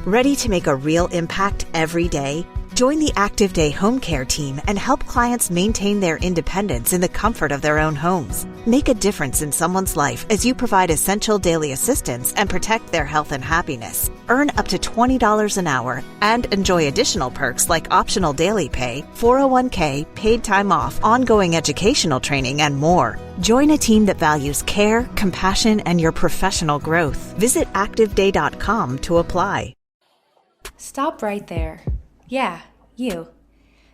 Ready to make a real impact every day? Join the Active Day Home Care team and help clients maintain their independence in the comfort of their own homes. Make a difference in someone's life as you provide essential daily assistance and protect their health and happiness. Earn up to $20 an hour and enjoy additional perks like optional daily pay, 401k, paid time off, ongoing educational training, and more. Join a team that values care, compassion, and your professional growth. Visit activeday.com to apply. Stop right there. Yeah, you.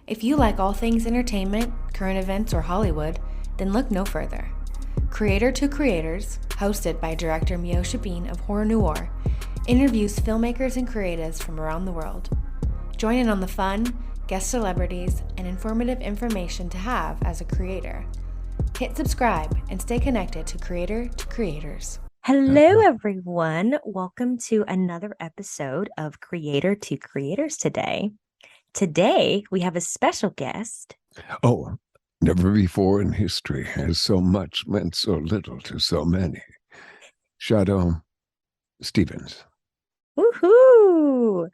If you like all things entertainment, current events, or Hollywood, then look no further. Creator to Creators, hosted by director Meosha of Horror Noir, interviews filmmakers and creatives from around the world. Join in on the fun, guest celebrities, and informative information to have as a creator. Hit subscribe and stay connected to Creator to Creators. Hello, everyone. Welcome to another episode of Creator to Creators today. Today, we have a special guest. Oh, never before in history has so much meant so little to so many. Shadoe Stevens. Woohoo!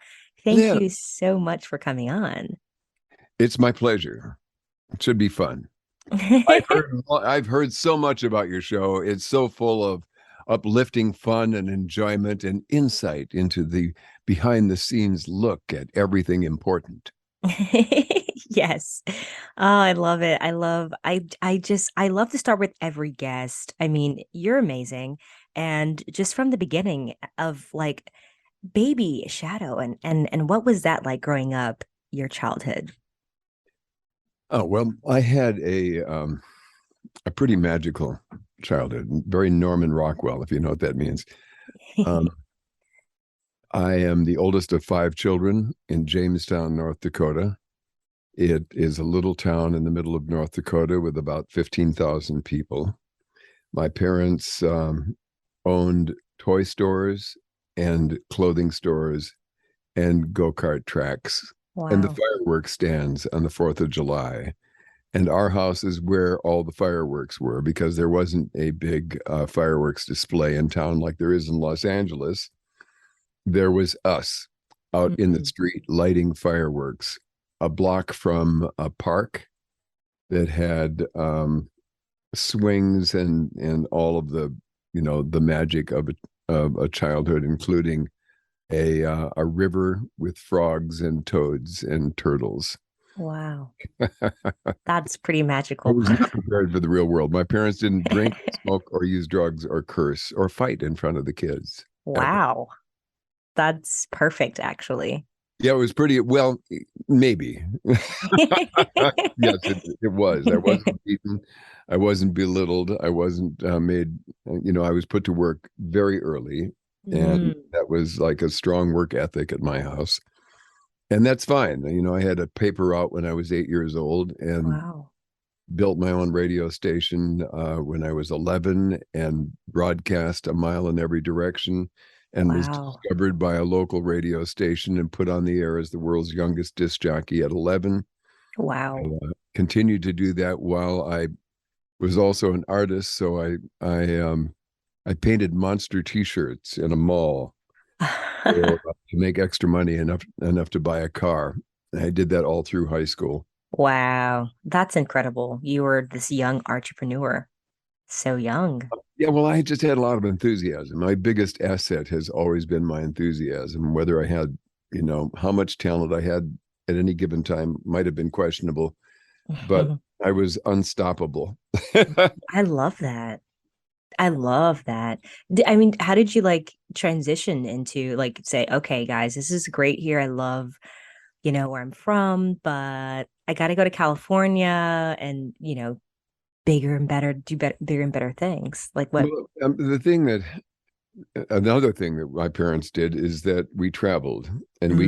Thank you so much for coming on. It's my pleasure. It should be fun. I've heard so much about your show. It's so full of uplifting fun and enjoyment and insight into the behind-the-scenes look at everything important. Yes. Oh, I love it. I love to start with every guest. I mean, you're amazing. And just from the beginning of like baby Shadoe and what was that like growing up, your childhood? Oh, well, I had a pretty magical childhood, very Norman Rockwell, if you know what that means. I am the oldest of 5 children in Jamestown, North Dakota. It is a little town in the middle of North Dakota with about 15,000 people. My parents owned toy stores and clothing stores and go-kart tracks. Wow. And the fireworks stands on the 4th of July. And our house is where all the fireworks were because there wasn't a big fireworks display in town like there is in Los Angeles. There was us out in the street lighting fireworks a block from a park that had swings and all of the, the magic of a childhood, including a river with frogs and toads and turtles. Wow. That's pretty magical. I was not prepared for the real world. My parents didn't drink, smoke, or use drugs or curse or fight in front of the kids. Wow. Ever. That's perfect, actually. Yeah, it was pretty, well, maybe. Yes, it was. I wasn't beaten. I wasn't belittled. I wasn't made, I was put to work very early. And that was like a strong work ethic at my house. And that's fine. I had a paper route when I was 8 years old and built my own radio station when I was 11 and broadcast a mile in every direction and was discovered by a local radio station and put on the air as the world's youngest disc jockey at 11. Wow. I continued to do that while I was also an artist. So I painted monster T-shirts in a mall. To make extra money enough to buy a car. And I did that all through high school. Wow. That's incredible. You were this young entrepreneur. So young. Yeah, well, I just had a lot of enthusiasm. My biggest asset has always been my enthusiasm. Whether I had, how much talent I had at any given time might have been questionable, but I was unstoppable. I love that. I love that. I mean, how did you transition into say, okay, guys, this is great here. I love, where I'm from, but I got to go to California and, bigger and better, do bigger and better things. Like what? Well, another thing that my parents did is that we traveled and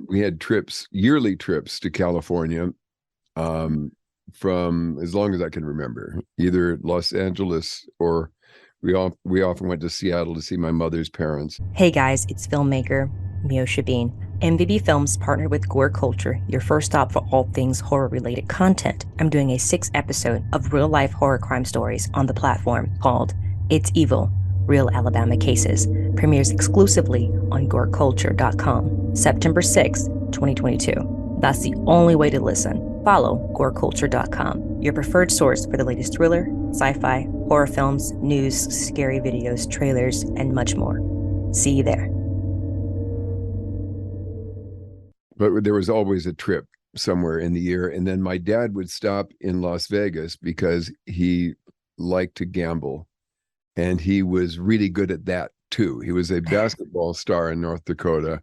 we had yearly trips to California from as long as I can remember, either Los Angeles or we often went to Seattle to see my mother's parents. Hey guys, it's filmmaker Meosha. MVB Films partnered with Gore Culture, your first stop for all things horror-related content. I'm doing a 6-episode of real-life horror crime stories on the platform called It's Evil, Real Alabama Cases premieres exclusively on goreculture.com September 6th, 2022. That's the only way to listen. Follow goreculture.com, your preferred source for the latest thriller, sci-fi, horror films, news, scary videos, trailers, and much more. See you there. But there was always a trip somewhere in the year. And then my dad would stop in Las Vegas because he liked to gamble. And he was really good at that too. He was a basketball star in North Dakota.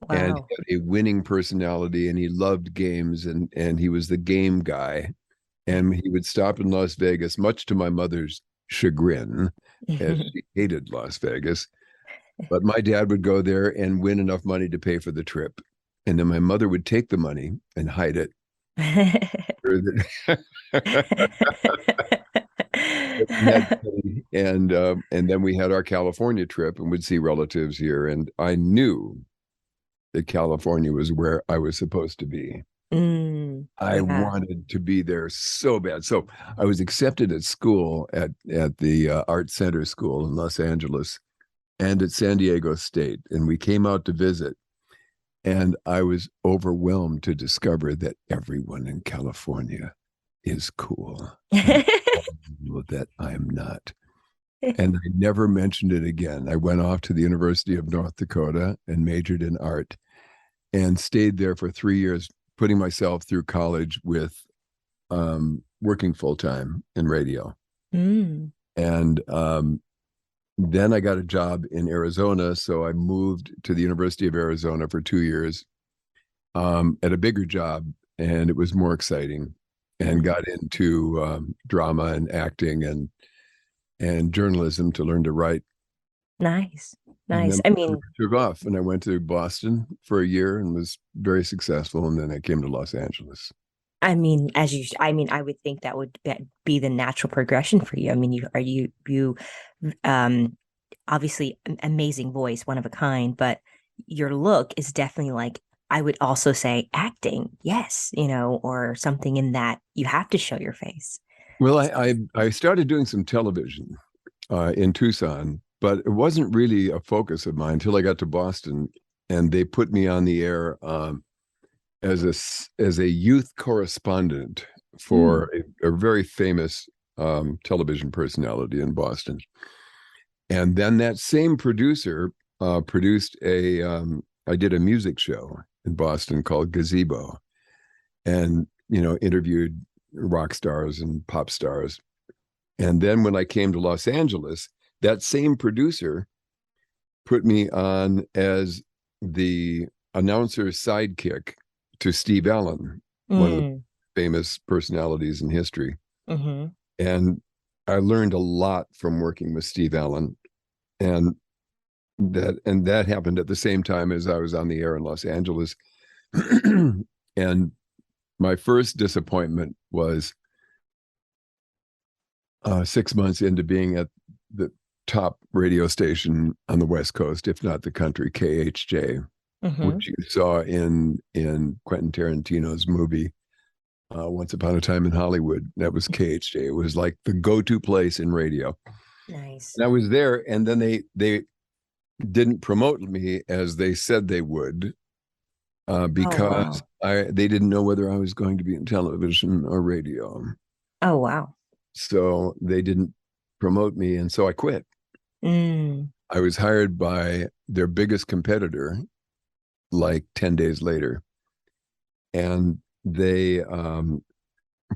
Wow. And he had a winning personality, and he loved games, and he was the game guy. And he would stop in Las Vegas, much to my mother's chagrin, as she hated Las Vegas. But my dad would go there and win enough money to pay for the trip. And then my mother would take the money and hide it. And then we had our California trip and would see relatives here. And I knew that California was where I was supposed to be. I wanted to be there so bad. So I was accepted at school at the Art Center School in Los Angeles and at San Diego State. And we came out to visit. And I was overwhelmed to discover that everyone in California is cool. That I'm not. And I never mentioned it again. I went off to the University of North Dakota and majored in art and stayed there for 3 years, putting myself through college with working full-time in radio. And then I got a job in Arizona. So I moved to the University of Arizona for 2 years at a bigger job, and it was more exciting, and got into drama and acting and journalism to learn to write. Nice. I mean, I took off and I went to Boston for a year and was very successful. And then I came to Los Angeles. I mean, I would think that would be the natural progression for you. I mean, you obviously an amazing voice, one of a kind, but your look is definitely like, I would also say acting. Yes. Or something in that you have to show your face. Well, I started doing some television in Tucson, but it wasn't really a focus of mine until I got to Boston, and they put me on the air as a youth correspondent for a very famous television personality in Boston. And then that same producer produced I did a music show in Boston called Gazebo, and interviewed rock stars and pop stars. And then when I came to Los Angeles, that same producer put me on as the announcer's sidekick to Steve Allen, one of the famous personalities in history. And I learned a lot from working with Steve Allen, and that happened at the same time as I was on the air in Los Angeles. And my first disappointment was 6 months into being at the top radio station on the West Coast, if not the country, KHJ, which you saw in Quentin Tarantino's movie Once Upon a Time in Hollywood. That was KHJ. It was like the go-to place in radio. Nice. And I was there, and then they didn't promote me as they said they would, because they didn't know whether I was going to be in television or radio. Oh, wow. So they didn't promote me, and so I quit. I was hired by their biggest competitor like 10 days later, and they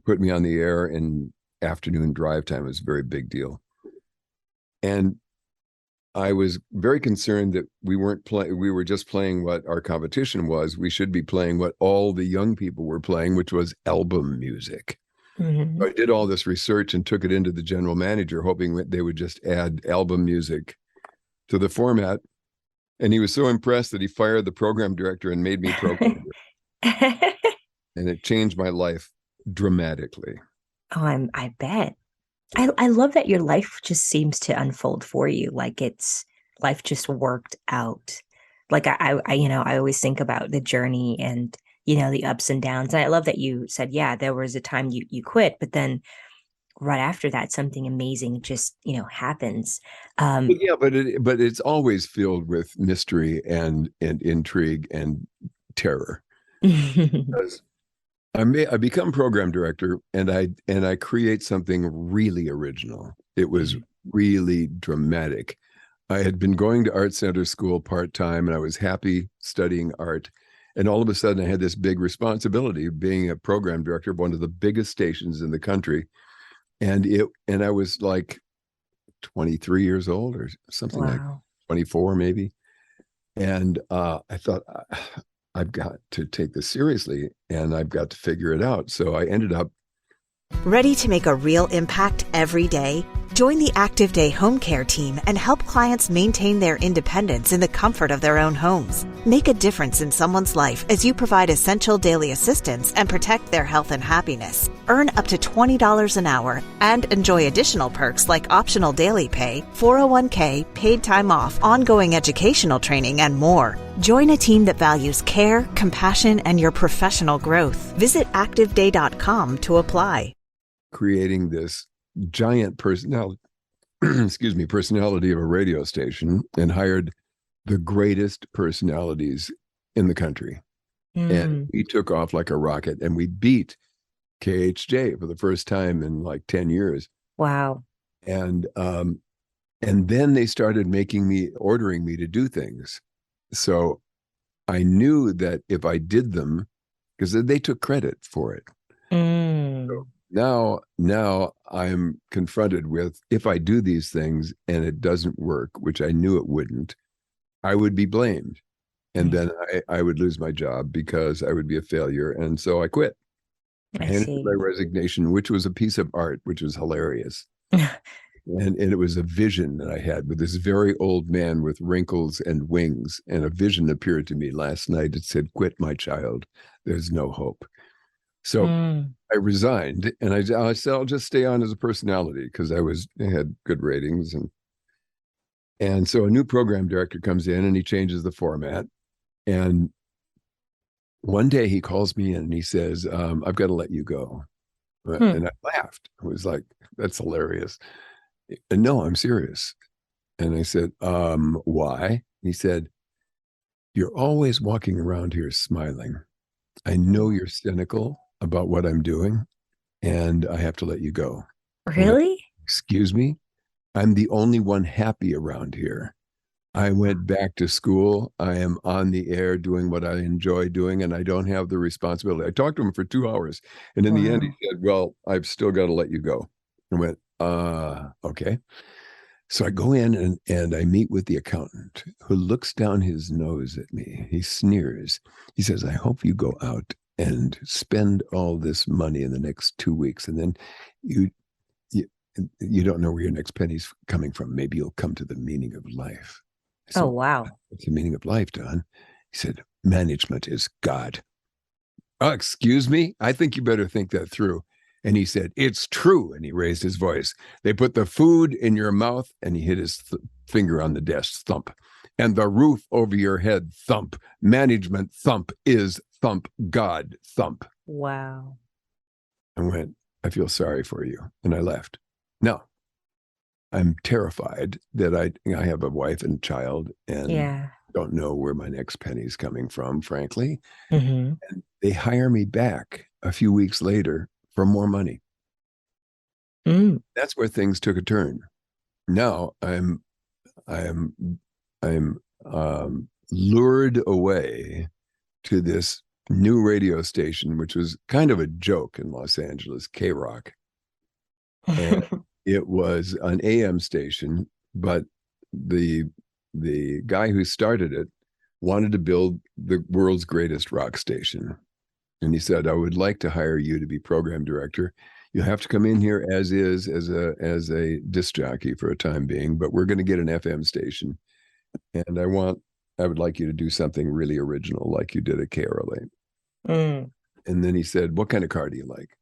put me on the air in afternoon drive time. It was a very big deal. And I was very concerned that we were just playing what our competition was. We should be playing what all the young people were playing, which was album music. So I did all this research and took it into the general manager, hoping that they would just add album music to the format. And he was so impressed that he fired the program director and made me program director. And it changed my life dramatically. Oh, I bet. I love that your life just seems to unfold for you. Like life just worked out. Like I always think about the journey and, the ups and downs. And I love that you said, yeah, there was a time you quit, but then right after that, something amazing just, happens. Yeah, but it's always filled with mystery and intrigue and terror. Because I become program director, and I create something really original. It was really dramatic. I had been going to art center school part-time, and I was happy studying art. And all of a sudden I had this big responsibility of being a program director of one of the biggest stations in the country. And I was like 23 years old or something, like 24 maybe. And I thought, I've got to take this seriously, and I've got to figure it out. So I ended up. Ready to make a real impact every day? Join the Active Day Home Care team and help clients maintain their independence in the comfort of their own homes. Make a difference in someone's life as you provide essential daily assistance and protect their health and happiness. Earn up to $20 an hour and enjoy additional perks like optional daily pay, 401k, paid time off, ongoing educational training, and more. Join a team that values care, compassion, and your professional growth. Visit activeday.com to apply. Creating this giant personality, personality of a radio station, and hired the greatest personalities in the country. And we took off like a rocket, and we beat KHJ for the first time in like 10 years. Wow. And then they started ordering me to do things. So I knew that if I did them, because they took credit for it. So now I'm confronted with, if I do these things and it doesn't work, which I knew it wouldn't, I would be blamed. And then I would lose my job because I would be a failure. And so I quit. I handed my resignation, which was a piece of art, which was hilarious. And it was a vision that I had with this very old man with wrinkles and wings. And a vision appeared to me last night. It said, "Quit, my child. There's no hope." So I resigned, and I said, I'll just stay on as a personality, because I had good ratings. And so a new program director comes in, and he changes the format. And one day he calls me in and he says, "I've got to let you go." And I laughed. I was like, that's hilarious. And no, I'm serious. And I said, why? He said, "You're always walking around here smiling. I know you're cynical about what I'm doing, and I have to let you go." Really? Excuse me? I'm the only one happy around here. I went back to school. I am on the air doing what I enjoy doing, and I don't have the responsibility. I talked to him for 2 hours, and in the end, he said, "Well, I've still got to let you go." I went, okay. So I go in and I meet with the accountant, who looks down his nose at me. He sneers. He says, "I hope you go out and spend all this money in the next 2 weeks, and then you don't know where your next penny's coming from. Maybe you'll come to the meaning of life." Said, "Oh, wow. What's the meaning of life, Don?" He said, "Management is God." "Oh, excuse me? I think you better think that through." And he said, "It's true." And he raised his voice. "They put the food in your mouth," and he hit his finger on the desk, thump. "And the roof over your head, thump. Management, thump, is thump. God, thump." Wow. I went, "I feel sorry for you." And I left. Now, I'm terrified that I have a wife and child, and don't know where my next penny's coming from, frankly. And they hire me back a few weeks later for more money. That's where things took a turn. Now I'm lured away to this new radio station, which was kind of a joke in Los Angeles, KROQ. And it was an AM station, but the guy who started it wanted to build the world's greatest rock station. And he said, "I would like to hire you to be program director. You have to come in here as a disc jockey for a time being, but we're going to get an FM station. And I would like you to do something really original, like you did at KRLA." And then he said, "What kind of car do you like?"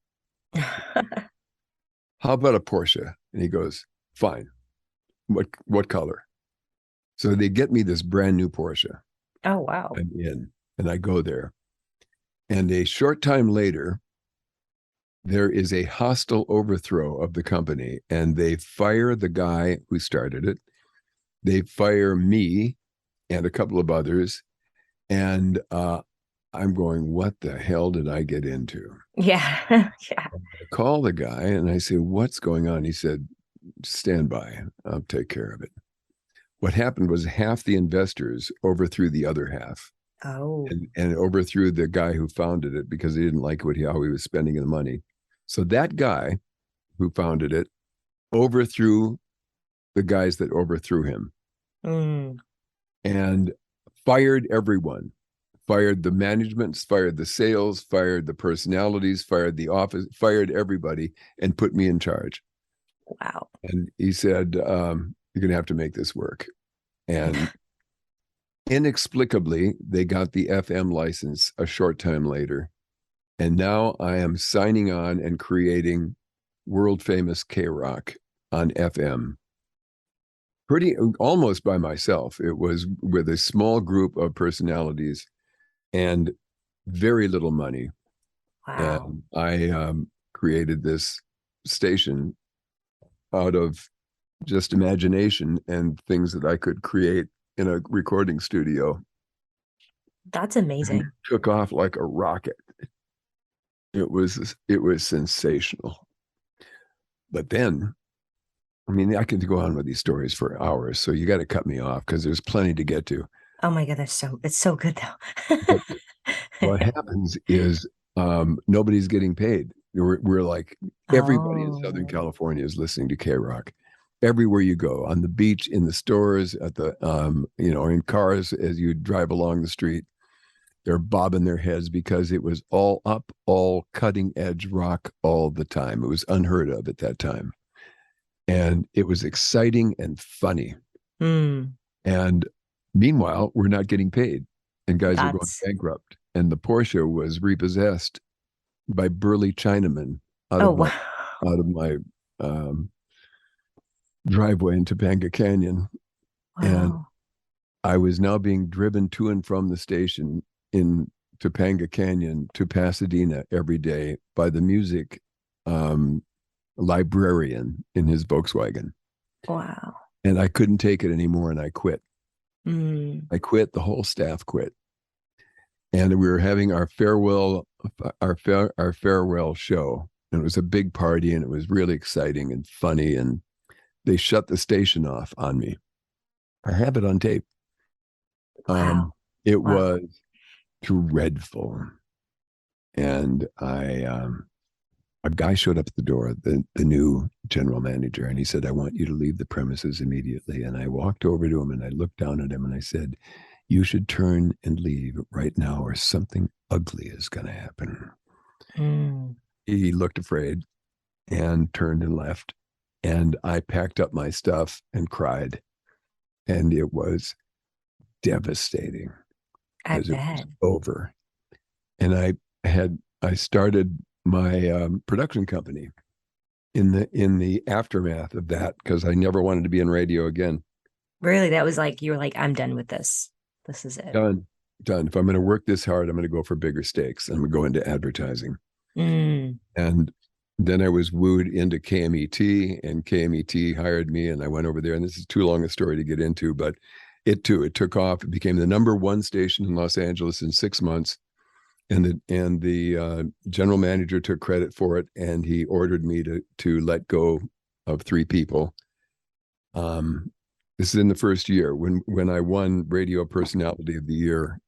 "How about a Porsche?" And he goes, "Fine. What color?" So they get me this brand new Porsche. Oh, wow. I'm in, and I go there. And a short time later, there is a hostile overthrow of the company, and they fire the guy who started it. They fire me and a couple of others. And I'm going, what the hell did I get into? Yeah. Yeah. I call the guy and I say, what's going on? He said, stand by. I'll take care of it. What happened was half the investors overthrew the other half. Oh. And overthrew the guy who founded it because he didn't like how he was spending the money. So that guy who founded it overthrew the guys that overthrew him. And fired everyone. Fired the managements, fired the sales, fired the personalities, fired the office, fired everybody, and put me in charge. Wow. And he said, you're going to have to make this work. And inexplicably, they got the FM license a short time later. And now I am signing on and creating World Famous KROQ on FM. Almost by myself. It was with a small group of personalities and very little money. Wow. And I created this station out of just imagination and things that I could create in a recording studio. That's amazing. And it took off like a rocket. It was sensational. But then, I mean, I could go on with these stories for hours, so you got to cut me off because there's plenty to get to. Oh my God, it's so good though. What happens is nobody's getting paid. We're like, everybody in Southern California is listening to KROQ. Everywhere you go, on the beach, in the stores, at the in cars as you drive along the street, they're bobbing their heads because it was all up, all cutting edge rock all the time. It was unheard of at that time. And it was exciting and funny. And meanwhile, we're not getting paid, and guys are going bankrupt. And the Porsche was repossessed by burly Chinamen out of my driveway in Topanga Canyon. Wow. And I was now being driven to and from the station in Topanga Canyon to Pasadena every day by the music librarian in his Volkswagen. Wow. And I couldn't take it anymore, and I quit. I quit. The whole staff quit. And we were having our farewell show. And it was a big party, and it was really exciting and funny. And they shut the station off on me. I have it on tape. Wow. It was dreadful. And a guy showed up at the door, the new general manager, and he said, I want you to leave the premises immediately. And I walked over to him and I looked down at him and I said, you should turn and leave right now or something ugly is going to happen. He looked afraid and turned and left. And I packed up my stuff and cried. And it was devastating. I bet. It was over. And I started my production company in the aftermath of that, because I never wanted to be in radio again. Really? That was like, you were like, I'm done with this. This is it. Done. If I'm going to work this hard, I'm going to go for bigger stakes. I'm going to go into advertising. And then I was wooed into KMET, and KMET hired me, and I went over there. And this is too long a story to get into, but it took off. It became the #1 station in Los Angeles in 6 months. And the general manager took credit for it, and he ordered me to let go of 3 people. This is in the first year when I won Radio Personality of the Year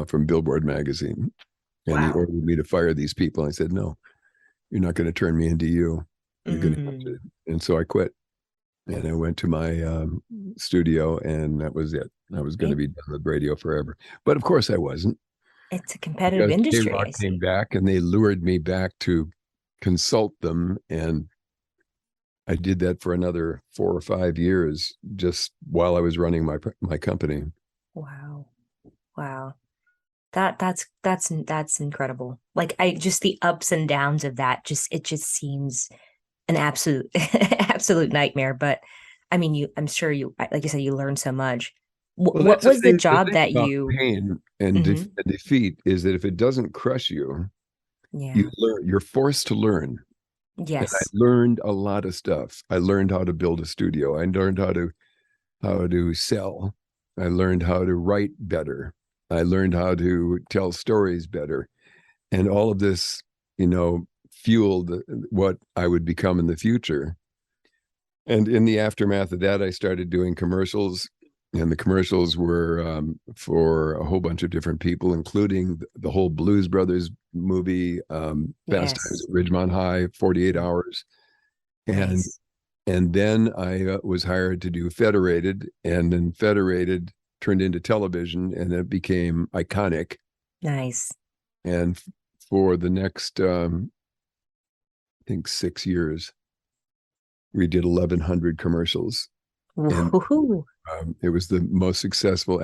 from Billboard magazine, and he ordered me to fire these people. And I said, "No, you're not going to turn me into you. You're going to have to." And so I quit, and I went to my studio, and that was it. I was going to be done with radio forever, but of course I wasn't. It's a competitive industry. KROQ came back, and they lured me back to consult them, and I did that for another 4 or 5 years, just while I was running my company. Wow. That's incredible. Like, just the ups and downs of that, it just seems an absolute nightmare. But I mean, I'm sure like you said, you learned so much. What was the job that you pain and defeat is that if it doesn't crush you, Yeah. You're forced to learn. And I Yes. learned a lot of stuff. I learned how to build a studio. I learned how to sell. I learned how to write better. I learned how to tell stories better. And all of this, fueled what I would become in the future. And in the aftermath of that, I started doing commercials. And the commercials were for a whole bunch of different people, including the whole Blues Brothers movie, Fast Times Yes. at Ridgemont High, 48 Hours. And Nice. and then I was hired to do Federated, and then Federated turned into television, and it became iconic. Nice. And for the next, I think 6 years, we did 1,100 commercials. And Woohoo. it was the most successful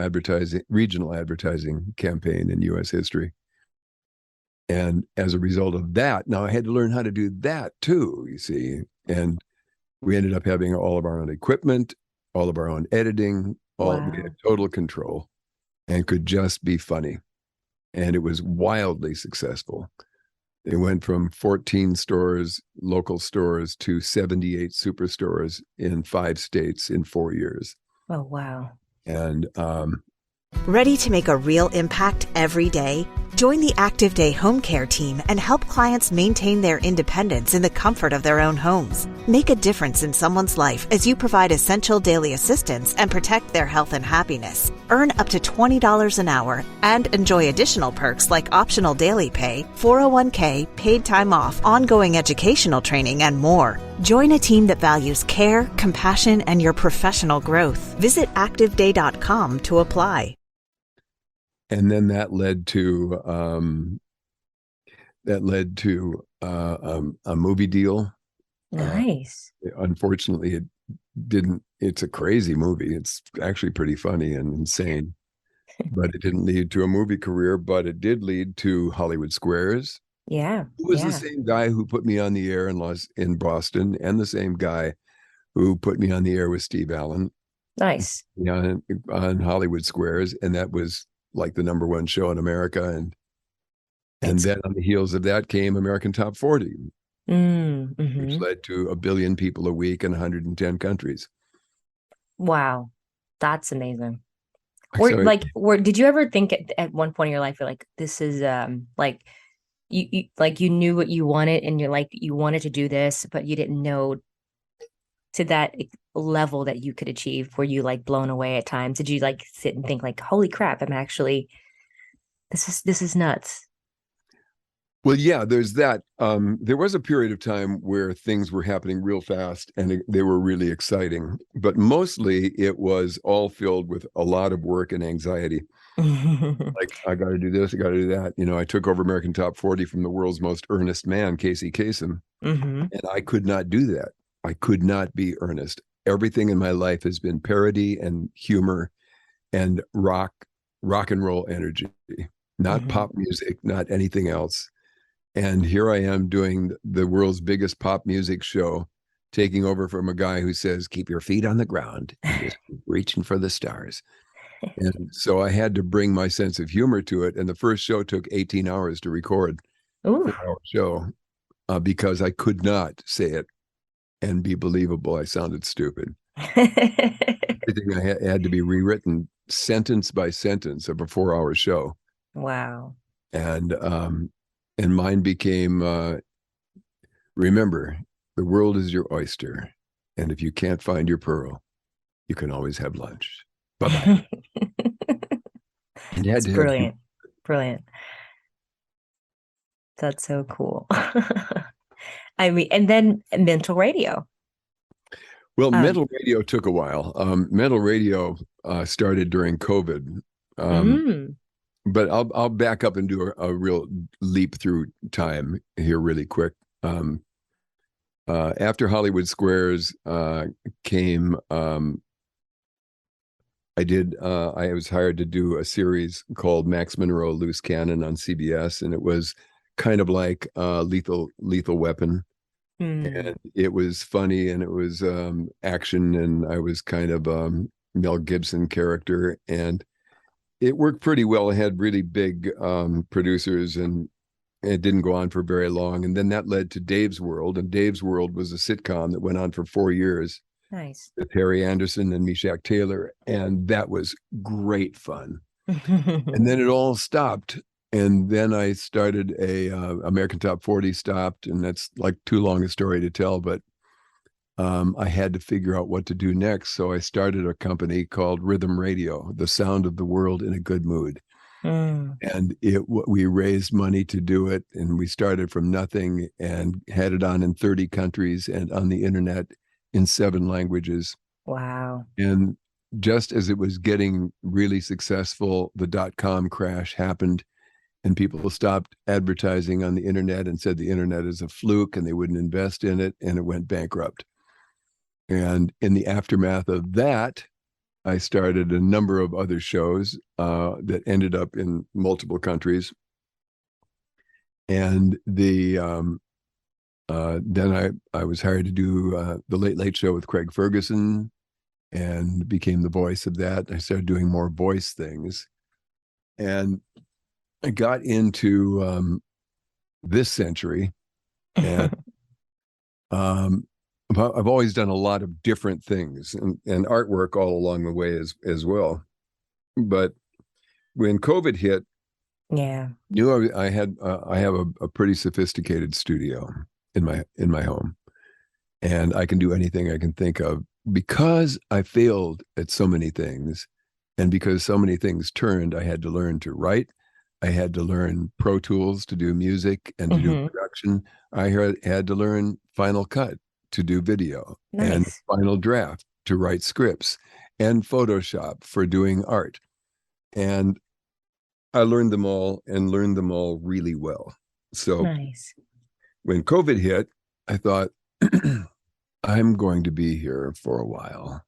regional advertising campaign in U.S. history. And as a result of that, now I had to learn how to do that too, you see. And we ended up having all of our own equipment, all of our own editing, we had total control and could just be funny. And it was wildly successful. It went from 14 stores, local stores, to 78 superstores in 5 states in 4 years. Oh, wow. And Ready to make a real impact every day? Join the Active Day Home Care team and help clients maintain their independence in the comfort of their own homes. Make a difference in someone's life as you provide essential daily assistance and protect their health and happiness. Earn up to $20 an hour and enjoy additional perks like optional daily pay, 401k, paid time off, ongoing educational training, and more. Join a team that values care, compassion, and your professional growth. Visit activeday.com to apply. And then that led to a movie deal. Nice. Unfortunately, it didn't. It's a crazy movie. It's actually pretty funny and insane, but it didn't lead to a movie career. But it did lead to Hollywood Squares. Yeah. Who was the same guy who put me on the air in Boston, and the same guy who put me on the air with Steve Allen. Nice. On Hollywood Squares, and that was like the #1 show in America. And then on the heels of that came American Top 40, which led to 1 billion people a week in 110 countries. Wow. That's amazing. Did you ever think at one point in your life, you're like, this is you knew what you wanted and you're like, you wanted to do this, but you didn't know to that level that you could achieve? Were you like blown away at times? Did you like sit and think like, holy crap, I'm actually, this is nuts? Well, yeah, there's that. There was a period of time where things were happening real fast and they were really exciting, but mostly it was all filled with a lot of work and anxiety. Like, I got to do this, I got to do that. I took over American Top 40 from the world's most earnest man, Casey Kasem, and I could not do that. I could not be earnest. Everything in my life has been parody and humor and rock and roll energy, not pop music, not anything else. And here I am doing the world's biggest pop music show, taking over from a guy who says, keep your feet on the ground and just keep reaching for the stars. And so I had to bring my sense of humor to it. And the first show took 18 hours to record. Ooh. 4-hour show, because I could not say it and be believable. I sounded stupid. Everything I had to be rewritten sentence by sentence of a 4-hour show. Wow. And mine became, remember, the world is your oyster. And if you can't find your pearl, you can always have lunch. Bye-bye. That's brilliant. Brilliant. That's so cool. I mean, and then MentalRadio. Well, MentalRadio took a while. MentalRadio started during COVID. But I'll back up and do a real leap through time here really quick. After Hollywood Squares came, I was hired to do a series called Max Monroe Loose Cannon on CBS, and it was kind of like Lethal Weapon. And it was funny, and it was action, and I was kind of Mel Gibson character, and it worked pretty well. It had really big producers and It didn't go on for very long. And then that led to Dave's World. And Dave's World was a sitcom that went on for 4 years. Nice. With Harry Anderson and Meshach Taylor. And that was great fun. And then it all stopped. And then I started American Top 40 stopped. And that's like too long a story to tell. But I had to figure out what to do next. So I started a company called RhythmRadio, the sound of the world in a good mood. And we raised money to do it. And we started from nothing and had it on in 30 countries and on the internet in 7 languages. Wow. And just as it was getting really successful, the .com crash happened and people stopped advertising on the internet and said the internet is a fluke and they wouldn't invest in it, and it went bankrupt. And in the aftermath of that, I started a number of other shows that ended up in multiple countries. And then I was hired to do the Late Late Show with Craig Ferguson and became the voice of that. I started doing more voice things. And I got into this century. And I've always done a lot of different things and artwork all along the way as well. But when COVID hit, I have a pretty sophisticated studio in my home, and I can do anything I can think of because I failed at so many things, and because so many things turned. I had to learn to write. I had to learn Pro Tools to do music and to do production. I had to learn Final Cut to do video. Nice. And Final Draft to write scripts, and Photoshop for doing art. And I learned them all really well. So nice. When COVID hit, I thought, I'm going to be here for a while.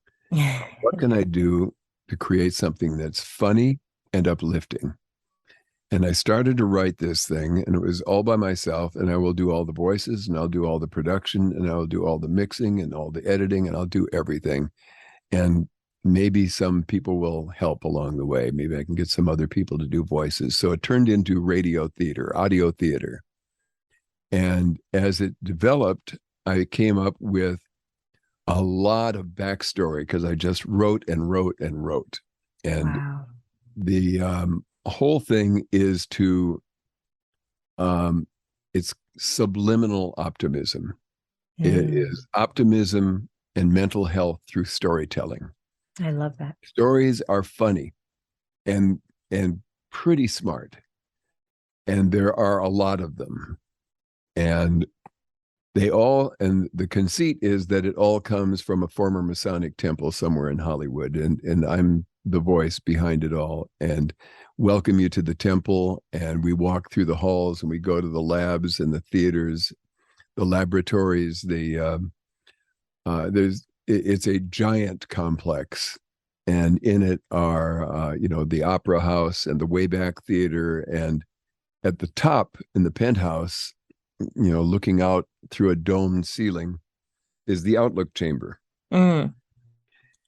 What can I do to create something that's funny and uplifting? And I started to write this thing, and it was all by myself, and I will do all the voices, and I'll do all the production, and I'll do all the mixing and all the editing, and I'll do everything. And maybe some people will help along the way. Maybe I can get some other people to do voices. So it turned into radio theater, audio theater. And as it developed, I came up with a lot of backstory because I just wrote and wrote and wrote. And wow. The whole thing is it's subliminal optimism. It is optimism and mental health through storytelling. I love that. Stories are funny and pretty smart, and there are a lot of them, and the conceit is that it all comes from a former Masonic temple somewhere in Hollywood, and I'm the voice behind it all, and welcome you to the temple. And we walk through the halls, and we go to the labs and the theaters, the laboratories. It's a giant complex, and in it are the Opera House and the Wayback Theater, and at the top in the penthouse, looking out through a domed ceiling, is the Outlook Chamber.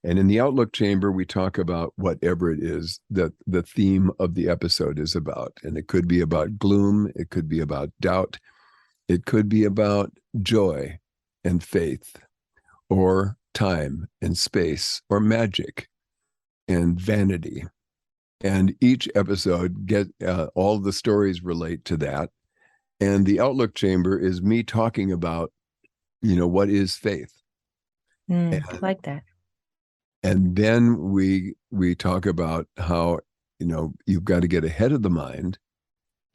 And in the Outlook Chamber, we talk about whatever it is that the theme of the episode is about. And it could be about gloom. It could be about doubt. It could be about joy and faith, or time and space, or magic and vanity. And each episode all the stories relate to that. And the Outlook Chamber is me talking about, what is faith? I like that. And then we talk about how, you've got to get ahead of the mind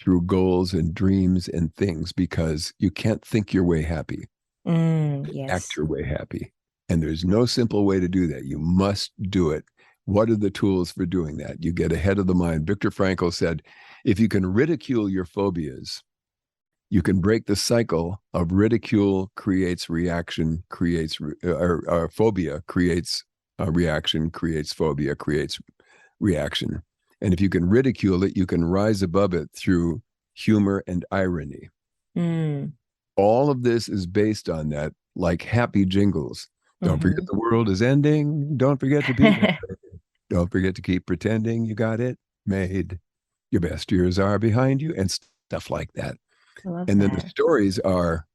through goals and dreams and things, because you can't think your way happy. Yes. Act your way happy. And there's no simple way to do that. You must do it. What are the tools for doing that? You get ahead of the mind. Viktor Frankl said, if you can ridicule your phobias, you can break the cycle of ridicule creates reaction, phobia creates reaction, creates phobia, creates reaction. And if you can ridicule it, you can rise above it through humor and irony. All of this is based on that, like happy jingles. Don't forget the world is ending. Don't forget to be don't forget to keep pretending you got it made. Your best years are behind you, and stuff like that. I love And that. then the stories are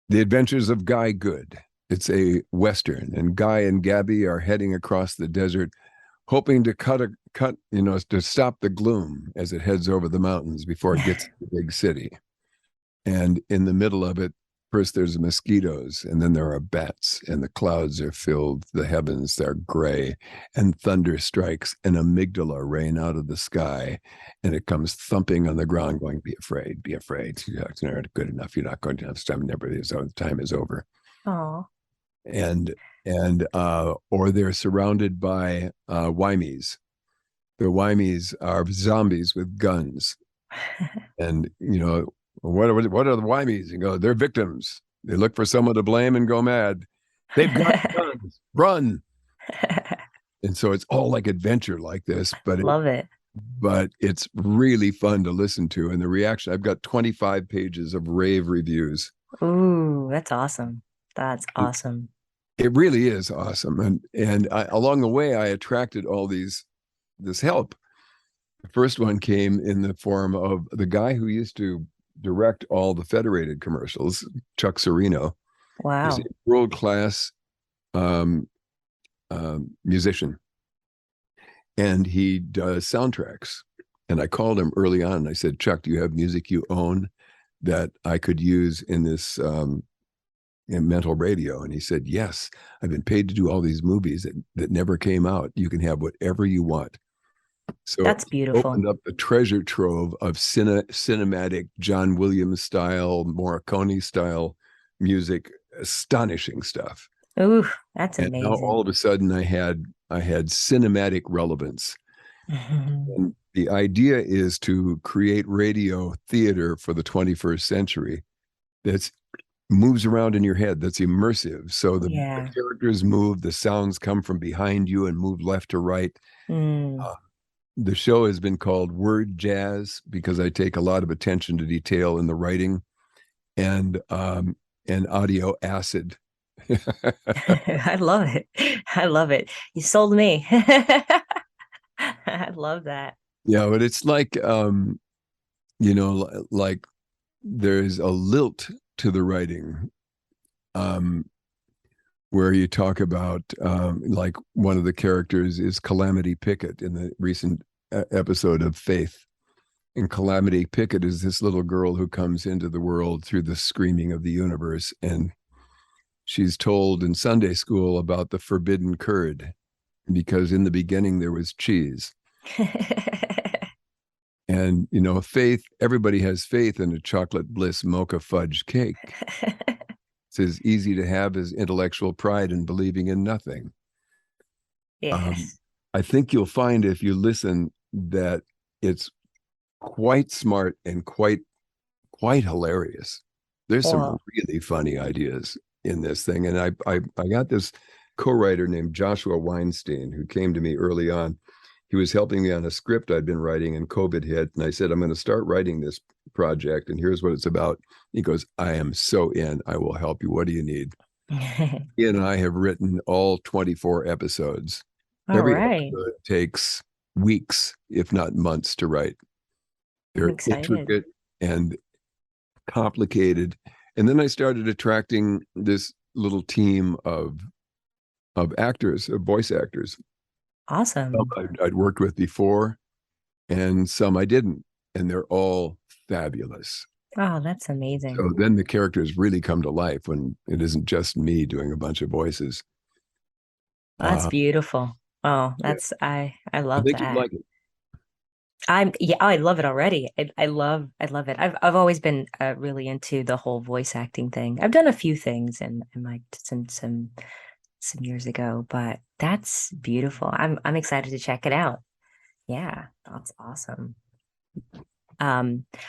The Adventures of Guy Good. It's a Western, and Guy and Gabby are heading across the desert, hoping to to stop the gloom as it heads over the mountains before it gets to the big city. And in the middle of it, first there's mosquitoes, and then there are bats, and the clouds are filled, the heavens, they're gray, and thunder strikes, and amygdala rain out of the sky, and it comes thumping on the ground going, be afraid, be afraid. You're not good enough. You're not going to have time. Never is. The time is over. Oh. Or they're surrounded by Wymies. The Wymies are zombies with guns. And, what are the Wymies? You go, they're victims. They look for someone to blame and go mad. They've got guns. Run. And so it's all like adventure like this, but love it. But it's really fun to listen to. And the reaction, I've got 25 pages of rave reviews. Ooh, that's awesome. That's awesome. It really is awesome. And along the way, I attracted all this help. The first one came in the form of the guy who used to direct all the Federated commercials, Chuck Serino. Wow. He's a world-class musician. And he does soundtracks. And I called him early on and I said, Chuck, do you have music you own that I could use in this in MentalRadio? And he said, yes, I've been paid to do all these movies that never came out. You can have whatever you want. So that's beautiful. Opened up a treasure trove of cinematic John Williams style, Morricone style music, astonishing stuff. Ooh, that's and amazing. Now all of a sudden I had cinematic relevance. And the idea is to create radio theater for the 21st century that's moves around in your head, that's immersive. So the characters move, the sounds come from behind you and move left to right. The show has been called Word Jazz because I take a lot of attention to detail in the writing, and audio acid. I love it. I love it. You sold me. I love that. Yeah, but it's like, like there's a lilt to the writing, where you talk about, like one of the characters is Calamity Pickett in the recent episode of Faith. And Calamity Pickett is this little girl who comes into the world through the screaming of the universe. And she's told in Sunday school about the forbidden curd, because in the beginning there was cheese. And, faith, everybody has faith in a chocolate bliss mocha fudge cake. It's as easy to have as intellectual pride in believing in nothing. Yes. I think you'll find if you listen that it's quite smart and quite hilarious. There's some really funny ideas in this thing. And I got this co-writer named Joshua Weinstein who came to me early on. He was helping me on a script I'd been writing, and COVID hit. And I said, I'm going to start writing this project, and here's what it's about. He goes, I am so in. I will help you. What do you need? He and I have written all 24 episodes. Every episode takes weeks, if not months, to write. They're intricate and complicated. And then I started attracting this little team of actors, of voice actors. Awesome. Some I'd worked with before, and some I didn't, and they're all fabulous. Oh, that's amazing. So then the characters really come to life when it isn't just me doing a bunch of voices. That's beautiful. Oh, that's I love that. You'd like it. I love it already. I love it. I've always been really into the whole voice acting thing. I've done a few things in like some years ago, but that's beautiful. I'm excited to check it out. Yeah, that's awesome.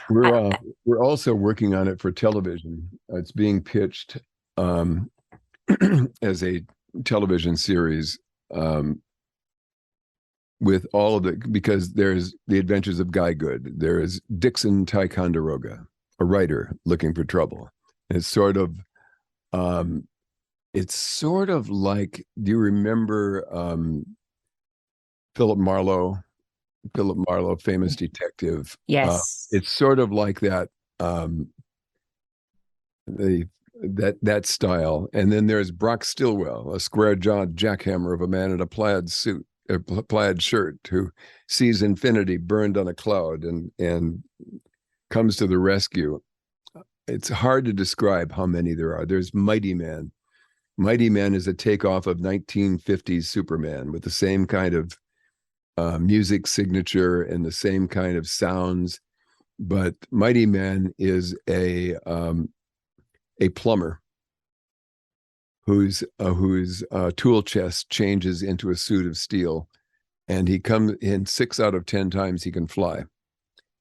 We're also working on it for television. It's being pitched as a television series, with all of because there's The Adventures of Guy Good. There is Dixon Ticonderoga, a writer looking for trouble. It's sort of like, do you remember Philip Marlowe, famous detective? Yes. It's sort of like that, that style. And then there's Brock Stillwell, a square-jawed jackhammer of a man in a plaid suit, a plaid shirt, who sees infinity burned on a cloud and comes to the rescue. It's hard to describe how many there are. There's Mighty Man. Mighty Man is a takeoff of 1950s Superman with the same kind of music signature and the same kind of sounds. But Mighty Man is a plumber whose tool chest changes into a suit of steel, and he comes in 6 out of 10 times he can fly.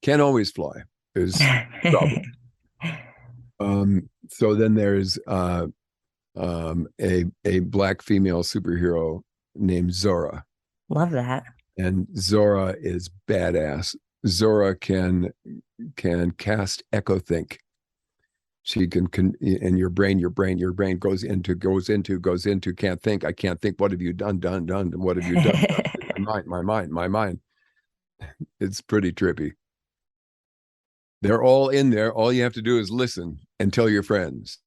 Can't always fly. Is problem. So then there's a black female superhero named Zora. Love that. And Zora is badass. Zora can cast echo think. She can and your brain goes into can't think. I can't think. What have you done? What have you done? my mind. It's pretty trippy. They're all in there. All you have to do is listen and tell your friends.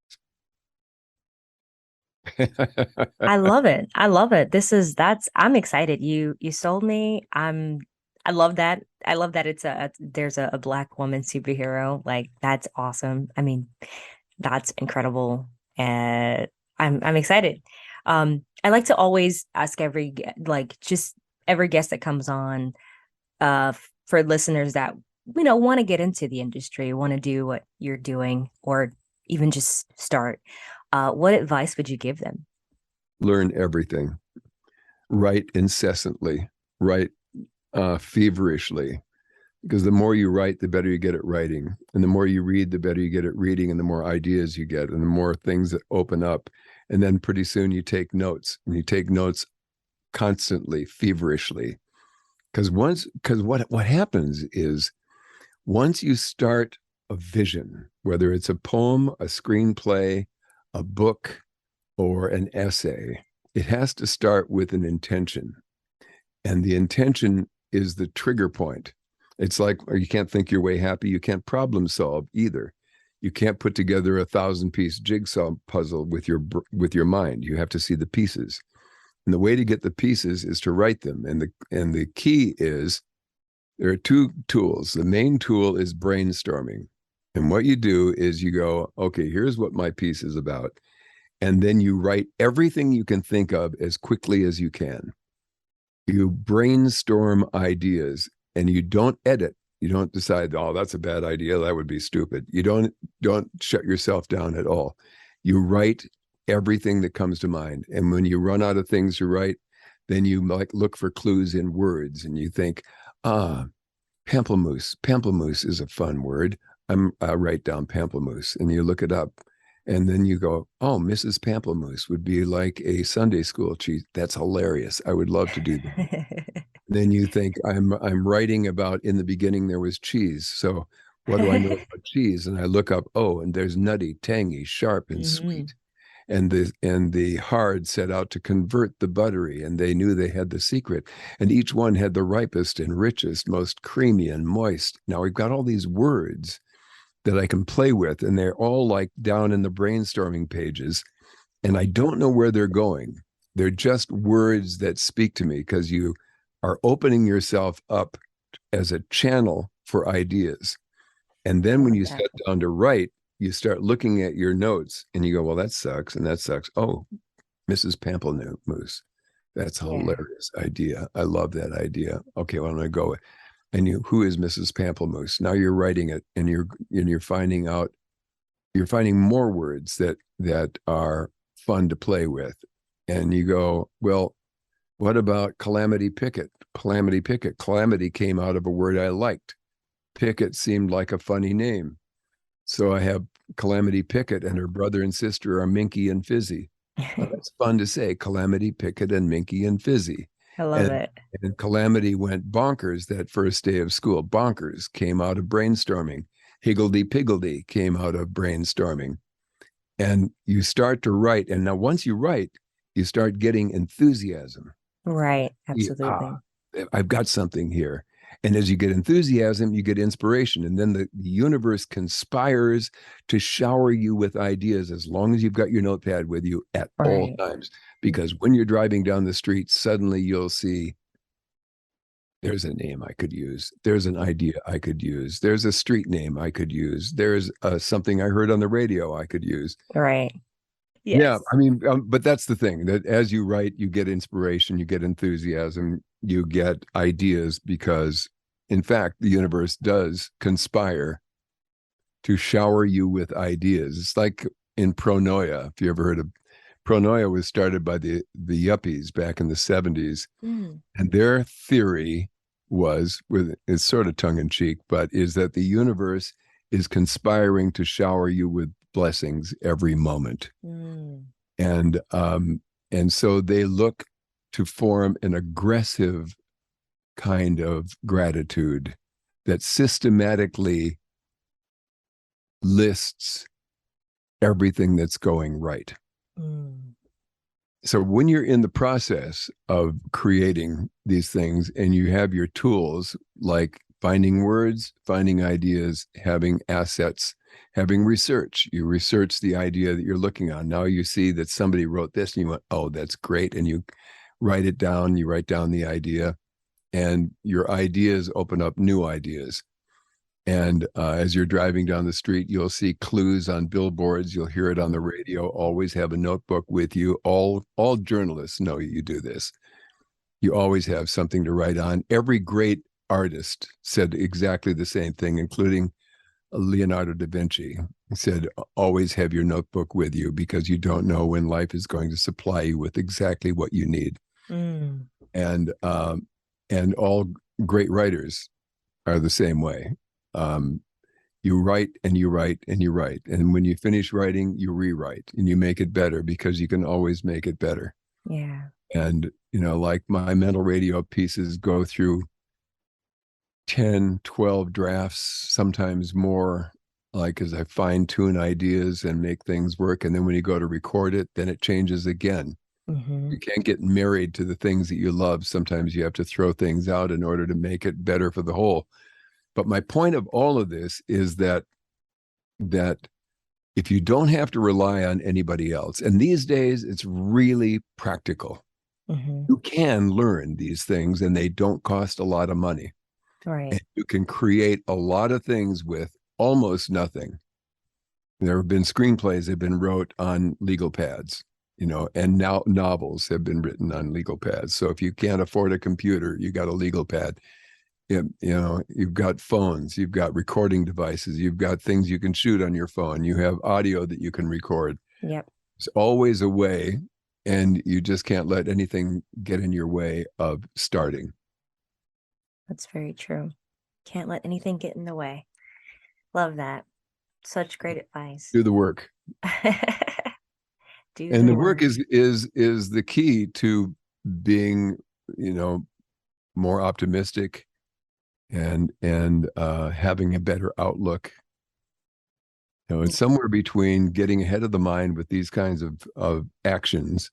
I love it. I'm excited. You sold me. I love that. I love that there's a black woman superhero. Like, that's awesome. I mean, that's incredible. And I'm excited. I like to always ask every guest that comes on, for listeners that, want to get into the industry, want to do what you're doing, or even just start. What advice would you give them? Learn everything. Write incessantly. Write feverishly. Because the more you write, the better you get at writing. And the more you read, the better you get at reading, and the more ideas you get, and the more things that open up. And then pretty soon you take notes, and you take notes constantly, feverishly. Because what happens is, once you start a vision, whether it's a poem, a screenplay, a book, or an essay, it has to start with an intention. And the intention is the trigger point. It's like, or you can't think your way happy. You can't problem solve either. You can't put together a 1,000-piece jigsaw puzzle with your mind. You have to see the pieces. And the way to get the pieces is to write them. And the key is, there are 2 tools. The main tool is brainstorming. And what you do is you go, okay, here's what my piece is about. And then you write everything you can think of as quickly as you can. You brainstorm ideas, and you don't edit. You don't decide, oh, that's a bad idea. That would be stupid. You don't shut yourself down at all. You write everything that comes to mind. And when you run out of things to write, then you look for clues in words, and you think, pamplemousse. Pamplemousse is a fun word. I write down pamplemousse, and you look it up, and then you go, oh, Mrs. Pamplemousse would be like a Sunday school cheese. That's hilarious. I would love to do that. Then you think, I'm writing about, in the beginning there was cheese. So what do I know about cheese? And I look up, oh, and there's nutty, tangy, sharp, and sweet. And the hard set out to convert the buttery, and they knew they had the secret. And each one had the ripest and richest, most creamy and moist. Now we've got all these words that I can play with, and they're all like down in the brainstorming pages. And I don't know where they're going. They're just words that speak to me, because you are opening yourself up as a channel for ideas. And then when you sit down to write, you start looking at your notes, and you go, well, that sucks, and that sucks. Oh, Mrs. Pamplemousse. That's a hilarious idea. I love that idea. Okay, well, I'm going to go. And who is Mrs. Pamplemousse? Now you're writing it, and you're finding more words that are fun to play with. And you go, well, what about Calamity Pickett? Calamity Pickett. Calamity came out of a word I liked. Pickett seemed like a funny name. So I have Calamity Pickett, and her brother and sister are Minky and Fizzy. Well, that's fun to say, Calamity Pickett and Minky and Fizzy. I love it. And Calamity went bonkers that first day of school. Bonkers came out of brainstorming. Higgledy-piggledy came out of brainstorming. And you start to write. And now once you write, you start getting enthusiasm. Right. Absolutely. I've got something here. And as you get enthusiasm, you get inspiration. And then the universe conspires to shower you with ideas as long as you've got your notepad with you at all times. Because when you're driving down the street, suddenly you'll see, there's a name I could use. There's an idea I could use. There's a street name I could use. There's something I heard on the radio I could use. Right. Yes. Yeah, I mean, but that's the thing, that as you write, you get inspiration, you get enthusiasm, you get ideas, because in fact, the universe does conspire to shower you with ideas. It's like in pronoia. If you ever heard of pronoia, was started by the yuppies back in the 70s. And their theory was, it's sort of tongue in cheek, but is that the universe is conspiring to shower you with blessings every moment. And so they look to form an aggressive kind of gratitude that systematically lists everything that's going right. So when you're in the process of creating these things and you have your tools like finding words, finding ideas, having assets, having research, you research the idea that you're looking on. Now you see that somebody wrote this and you went, oh, that's great. And you write it down, you write down the idea, and your ideas open up new ideas. And as you're driving down the street, you'll see clues on billboards. You'll hear it on the radio. Always have a notebook with you. All journalists know you do this. You always have something to write on. Every great artist said exactly the same thing, including Leonardo da Vinci. He said, always have your notebook with you, because you don't know when life is going to supply you with exactly what you need. And all great writers are the same way. You write and you write and you write. And when you finish writing, you rewrite and you make it better, because you can always make it better. Yeah. And, like my MentalRadio pieces go through 10, 12 drafts, sometimes more, like as I fine tune ideas and make things work. And then when you go to record it, then it changes again. You can't get married to the things that you love. Sometimes you have to throw things out in order to make it better for the whole. But my point of all of this is that if you don't have to rely on anybody else, and these days it's really practical, you can learn these things and they don't cost a lot of money. Right. And you can create a lot of things with almost nothing. There have been screenplays that have been wrote on legal pads, and now novels have been written on legal pads. So if you can't afford a computer, you got a legal pad. You've got phones, you've got recording devices, you've got things you can shoot on your phone, you have audio that you can record. Yep. There's always a way, and you just can't let anything get in your way of starting. That's very true. Can't let anything get in the way. Love that. Such great advice. Do the work. And the work is the key to being, more optimistic and having a better outlook. It's somewhere between getting ahead of the mind with these kinds of actions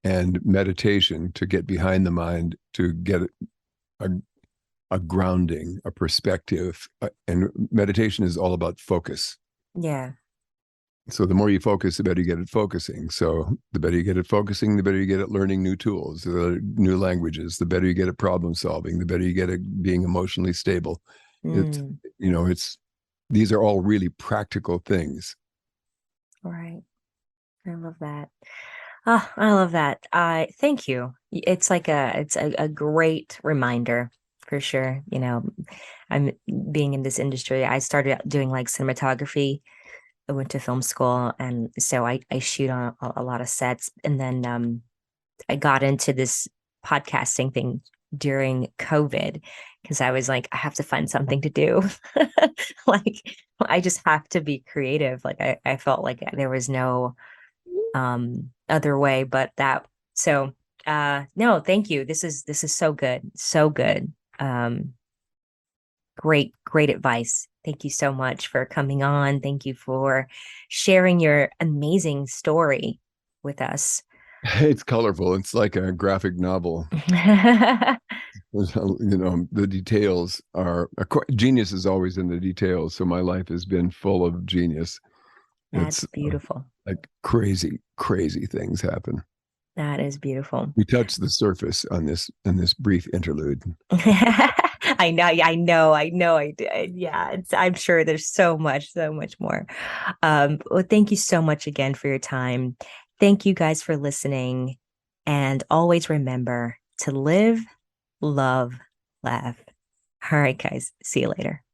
and meditation to get behind the mind, to get a grounding, a perspective. And meditation is all about focus. Yeah. So the more you focus, the better you get at focusing. So the better you get at focusing, the better you get at learning new tools, new languages, the better you get at problem solving, the better you get at being emotionally stable. These are all really practical things. Right. I love that. Oh, I love that. Thank you. It's a great reminder for sure. I'm being in this industry. I started doing like cinematography. I went to film school, and so I shoot on a lot of sets. And then I got into this podcasting thing during COVID, because I was like, I have to find something to do. Like, I just have to be creative. Like, I felt like there was no other way but that. So no, thank you. This is so good. So good. Great advice. Thank you so much for coming on. Thank you for sharing your amazing story with us. It's colorful. It's like a graphic novel. The details are, genius is always in the details. So my life has been full of genius. That's beautiful. Like crazy, crazy things happen. That is beautiful. We touched the surface on this brief interlude. I know I did. Yeah, I'm sure there's so much more. Well, thank you so much again for your time. Thank you guys for listening. And always remember to live, love, laugh. All right, guys. See you later.